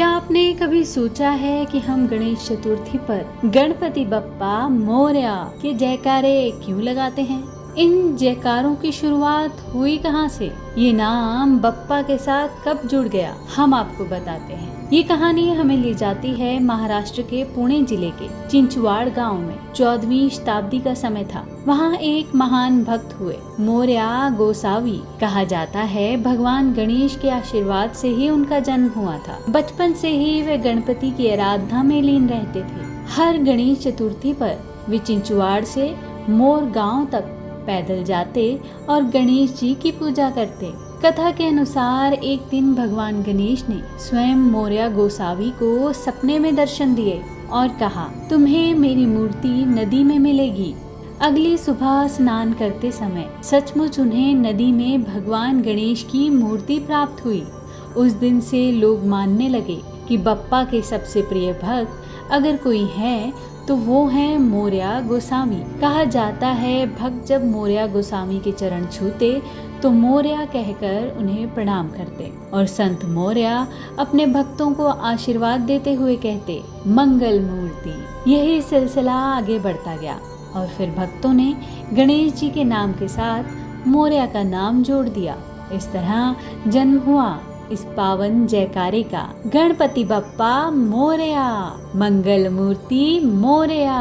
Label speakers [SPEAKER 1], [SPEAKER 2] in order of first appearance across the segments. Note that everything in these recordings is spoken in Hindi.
[SPEAKER 1] क्या आपने कभी सोचा है कि हम गणेश चतुर्थी पर गणपति बप्पा मोरया के जयकारे क्यों लगाते हैं? इन जयकारों की शुरुआत हुई कहाँ से? ये नाम बप्पा के साथ कब जुड़ गया, हम आपको बताते हैं। ये कहानी हमें ले जाती है महाराष्ट्र के पुणे जिले के चिंचवाड़ गांव में। 14वीं शताब्दी का समय था। वहाँ एक महान भक्त हुए, मोरया गोसावी। कहा जाता है भगवान गणेश के आशीर्वाद से ही उनका जन्म हुआ था। बचपन से ही वे गणपति की आराधना में लीन रहते थे। हर गणेश चतुर्थी पर वे चिंचवाड़ से मोर गांव तक पैदल जाते और गणेश जी की पूजा करते। कथा के अनुसार एक दिन भगवान गणेश ने स्वयं मोरया गोसावी को सपने में दर्शन दिए और कहा, तुम्हें मेरी मूर्ति नदी में मिलेगी। अगली सुबह स्नान करते समय सचमुच उन्हें नदी में भगवान गणेश की मूर्ति प्राप्त हुई। उस दिन से लोग मानने लगे कि बप्पा के सबसे प्रिय भक्त अगर कोई है तो वो है मोरया गोसावी। कहा जाता है भक्त जब मोरया गोसावी के चरण छूते तो मोरया कहकर उन्हें प्रणाम करते और संत मोरया अपने भक्तों को आशीर्वाद देते हुए कहते, मंगल मूर्ति। यही सिलसिला आगे बढ़ता गया और फिर भक्तों ने गणेश जी के नाम के साथ मोरया का नाम जोड़ दिया। इस तरह जन्म हुआ इस पावन जयकारे का, गणपति बप्पा मोरया, मंगल मूर्ति मोरया।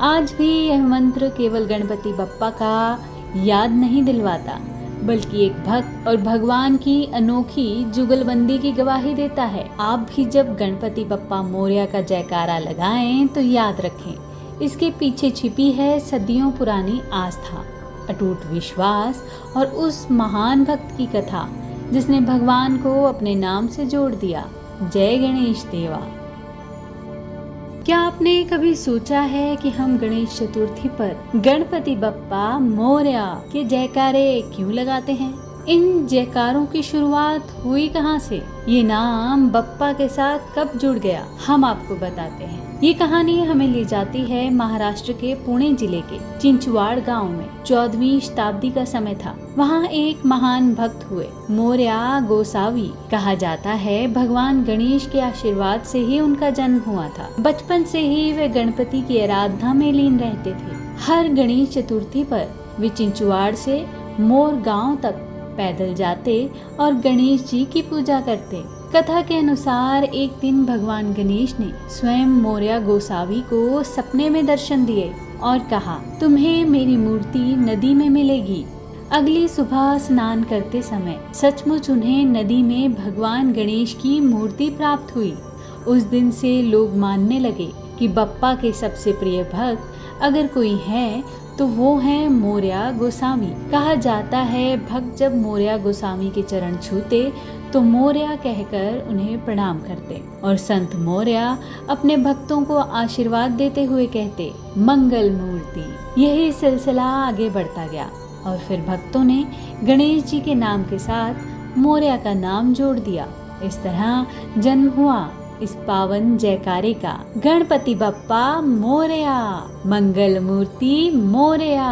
[SPEAKER 1] आज भी यह मंत्र केवल गणपति बप्पा का याद नहीं दिलवाता, बल्कि एक भक्त और भगवान की अनोखी जुगलबंदी की गवाही देता है। आप भी जब गणपति बप्पा मोरया का जयकारा लगाएं तो याद रखें, इसके पीछे छिपी है सदियों पुरानी आस्था, अटूट विश्वास और उस महान भक्त की कथा जिसने भगवान को अपने नाम से जोड़ दिया। जय गणेश देवा। क्या आपने कभी सोचा है कि हम गणेश चतुर्थी पर गणपति बप्पा मोरया के जयकारे क्यों लगाते हैं? इन जयकारों की शुरुआत हुई कहाँ से? ये नाम बप्पा के साथ कब जुड़ गया, हम आपको बताते हैं। ये कहानी हमें ले जाती है महाराष्ट्र के पुणे जिले के चिंचवाड़ गांव में। 14वीं शताब्दी का समय था। वहाँ एक महान भक्त हुए, मोरया गोसावी। कहा जाता है भगवान गणेश के आशीर्वाद से ही उनका जन्म हुआ था। बचपन से ही वे गणपति की आराधना में लीन रहते थे। हर गणेश चतुर्थी पर वे चिंचवाड़ से मोर गांव तक पैदल जाते और गणेश जी की पूजा करते। कथा के अनुसार एक दिन भगवान गणेश ने स्वयं मोरया गोसावी को सपने में दर्शन दिए और कहा, तुम्हें मेरी मूर्ति नदी में मिलेगी। अगली सुबह स्नान करते समय सचमुच उन्हें नदी में भगवान गणेश की मूर्ति प्राप्त हुई। उस दिन से लोग मानने लगे कि बप्पा के सबसे प्रिय भक्त अगर कोई है तो वो है मोरया गोसावी। कहा जाता है भक्त जब मोरया गोसावी के चरण छूते तो मोरया कहकर उन्हें प्रणाम करते और संत मोरया अपने भक्तों को आशीर्वाद देते हुए कहते, मंगल मूर्ति। यही सिलसिला आगे बढ़ता गया और फिर भक्तों ने गणेश जी के नाम के साथ मोरया का नाम जोड़ दिया। इस तरह जन्म हुआ इस पावन जयकारे का, गणपति बप्पा मोरया, मंगल मूर्ति मोरया।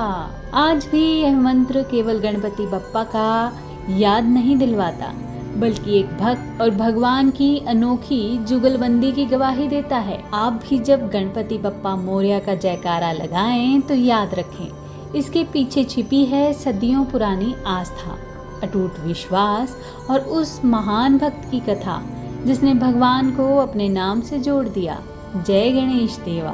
[SPEAKER 1] आज भी यह मंत्र केवल गणपति बप्पा का याद नहीं दिलवाता, बल्कि एक भक्त और भगवान की अनोखी जुगलबंदी की गवाही देता है। आप भी जब गणपति बप्पा मोरया का जयकारा लगाएं तो याद रखें, इसके पीछे छिपी है सदियों पुरानी आस्था, अटूट विश्वास और उस महान भक्त की कथा जिसने भगवान को अपने नाम से जोड़ दिया। जय गणेश देवा।